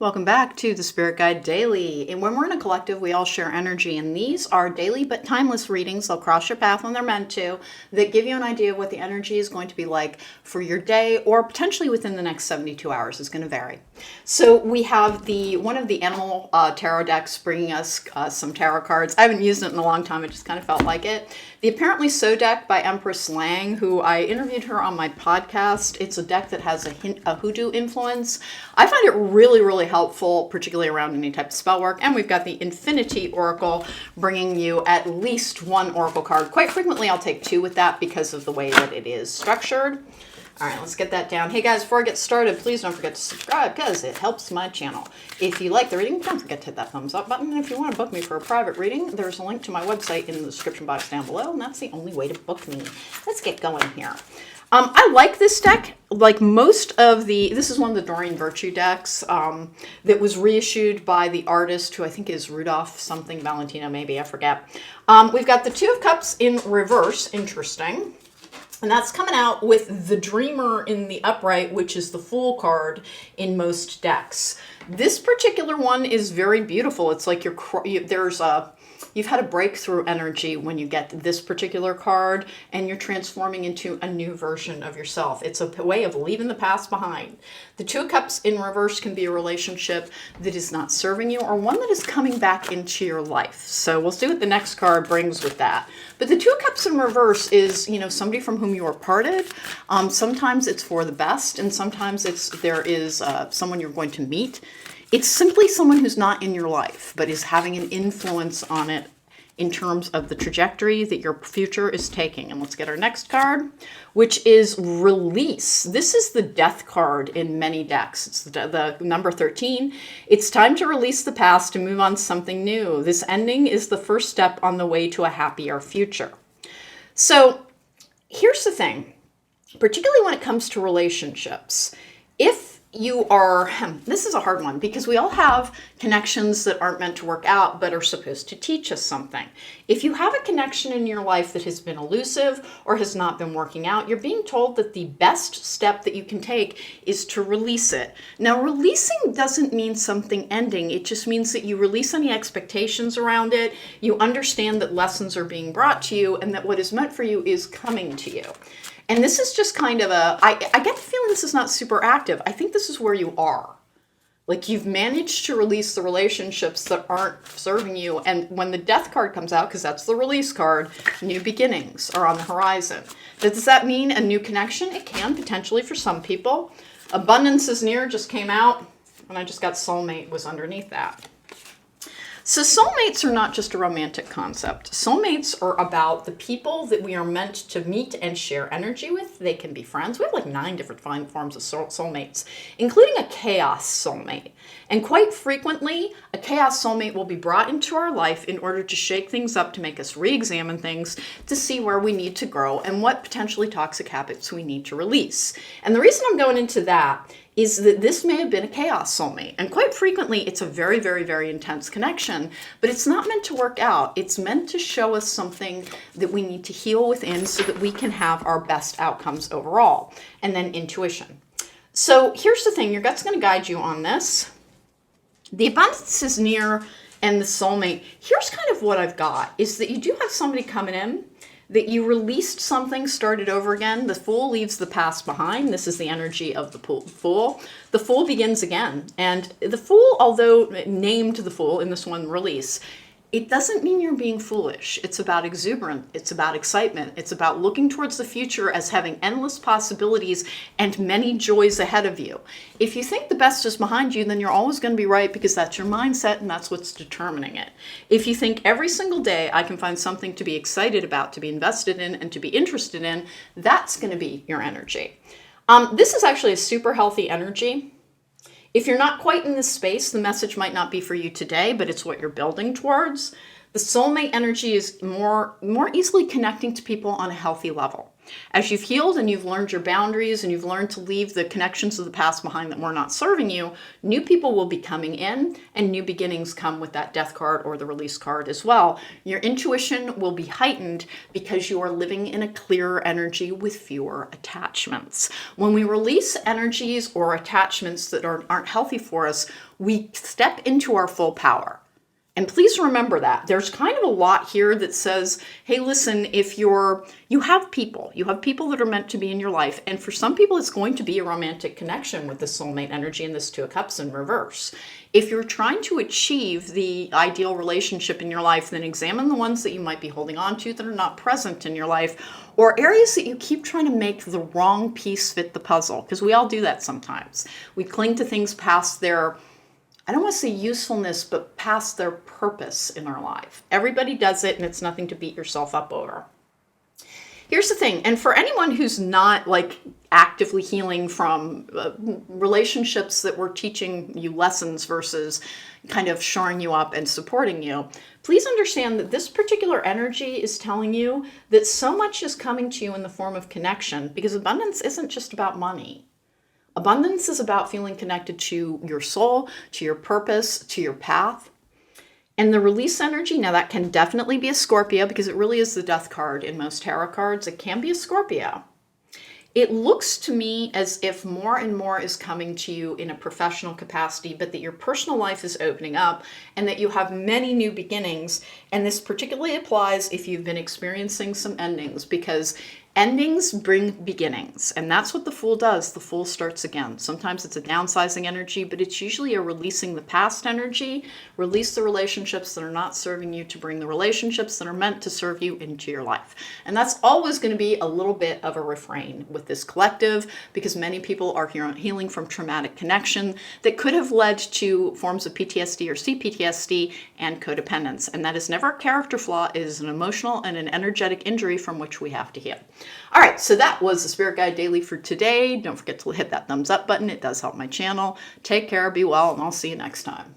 Welcome back to the Spirit Guide Daily. And when we're in a collective, we all share energy. And these are daily but timeless readings. They'll cross your path when they're meant to, that give you an idea of what the energy is going to be like for your day or potentially within the next 72 hours. It's going to vary. So we have one of the animal tarot decks bringing us some tarot cards. I haven't used it in a long time. It just kind of felt like it. The Apparently So deck by Empress Lang, who I interviewed her on my podcast. It's a deck that has a hoodoo influence. I find it really, really helpful, particularly around any type of spell work. And we've got the Infinity Oracle bringing you at least one oracle card. Quite frequently, I'll take two with that because of the way that it is structured. All right, let's get that down. Hey guys, before I get started, please don't forget to subscribe because it helps my channel. If you like the reading, don't forget to hit that thumbs up button. And if you want to book me for a private reading, there's a link to my website in the description box down below, and that's the only way to book me. Let's get going here. I like this deck. Like most of this is one of the Doreen Virtue decks that was reissued by the artist who I think is Rudolph something, Valentino maybe, I forget. We've got the Two of Cups in reverse, interesting. And that's coming out with the Dreamer in the upright, which is the Fool card in most decks. This particular one is very beautiful. It's like you've had a breakthrough energy when you get this particular card and you're transforming into a new version of yourself. It's a way of leaving the past behind. The Two of Cups in reverse can be a relationship that is not serving you or one that is coming back into your life. So we'll see what the next card brings with that. But the Two of Cups in reverse is, somebody from whom you are parted. Sometimes it's for the best, and sometimes there is someone you're going to meet. It's simply someone who's not in your life, but is having an influence on it in terms of the trajectory that your future is taking. And let's get our next card, which is Release. This is the Death card in many decks. It's the number 13. It's time to release the past and move on to something new. This ending is the first step on the way to a happier future. So here's the thing, particularly when it comes to relationships. If you are, this is a hard one because we all have connections that aren't meant to work out but are supposed to teach us something. If you have a connection in your life that has been elusive or has not been working out, you're being told that the best step that you can take is to release it. Now, releasing doesn't mean something ending. It just means that you release any expectations around it. You understand that lessons are being brought to you and that what is meant for you is coming to you. And this is just kind of I get the feeling this is not super active. I think this is where you are. Like you've managed to release the relationships that aren't serving you. And when the Death card comes out, because that's the release card, new beginnings are on the horizon. Does that mean a new connection? It can potentially for some people. Abundance is near just came out, and I just got soulmate was underneath that. So soulmates are not just a romantic concept. Soulmates are about the people that we are meant to meet and share energy with. They can be friends. We have like 9 different forms of soulmates, including a chaos soulmate. And quite frequently, a chaos soulmate will be brought into our life in order to shake things up, to make us re-examine things, to see where we need to grow and what potentially toxic habits we need to release. And the reason I'm going into that is that this may have been a chaos soulmate. And quite frequently, it's a very, very, very intense connection, but it's not meant to work out. It's meant to show us something that we need to heal within so that we can have our best outcomes overall. And then intuition. So here's the thing, your gut's gonna guide you on this. The abundance is near and the soulmate. Here's kind of what I've got, is that you do have somebody coming in that you released something, started over again. The Fool leaves the past behind. This is the energy of the Fool. The Fool begins again. And the Fool, although named the Fool in this one release, it doesn't mean you're being foolish. It's about exuberance. It's about excitement. It's about looking towards the future as having endless possibilities and many joys ahead of you. If you think the best is behind you, then you're always going to be right because that's your mindset and that's what's determining it. If you think every single day I can find something to be excited about, to be invested in, and to be interested in, that's going to be your energy. This is actually a super healthy energy. If you're not quite in this space, the message might not be for you today, but it's what you're building towards. The soulmate energy is more easily connecting to people on a healthy level. As you've healed and you've learned your boundaries and you've learned to leave the connections of the past behind that were not serving you, new people will be coming in, and new beginnings come with that death card or the release card as well. Your intuition will be heightened because you are living in a clearer energy with fewer attachments. When we release energies or attachments that aren't healthy for us, we step into our full power. And please remember that. There's kind of a lot here that says, hey, listen, if you have people that are meant to be in your life. And for some people, it's going to be a romantic connection with the soulmate energy and this Two of Cups in reverse. If you're trying to achieve the ideal relationship in your life, then examine the ones that you might be holding on to that are not present in your life, or areas that you keep trying to make the wrong piece fit the puzzle, because we all do that sometimes. We cling to things past their, I don't want to say usefulness, but past their purpose in our life. Everybody does it, and it's nothing to beat yourself up over. Here's the thing, and for anyone who's not like actively healing from relationships that were teaching you lessons versus kind of shoring you up and supporting you, please understand that this particular energy is telling you that so much is coming to you in the form of connection, because abundance isn't just about money. Abundance is about feeling connected to your soul, to your purpose, to your path. And the release energy, now that can definitely be a Scorpio, because it really is the death card in most tarot cards. It can be a Scorpio. It looks to me as if more and more is coming to you in a professional capacity, but that your personal life is opening up and that you have many new beginnings. And this particularly applies if you've been experiencing some endings, because endings bring beginnings, and that's what the Fool does. The Fool starts again. Sometimes it's a downsizing energy, but it's usually a releasing the past energy. Release the relationships that are not serving you to bring the relationships that are meant to serve you into your life. And that's always going to be a little bit of a refrain with this collective, because many people are healing from traumatic connection that could have led to forms of PTSD or CPTSD and codependence. And that is never a character flaw. It is an emotional and an energetic injury from which we have to heal. All right, so that was the Spirit Guide Daily for today. Don't forget to hit that thumbs up button. It does help my channel. Take care, be well, and I'll see you next time.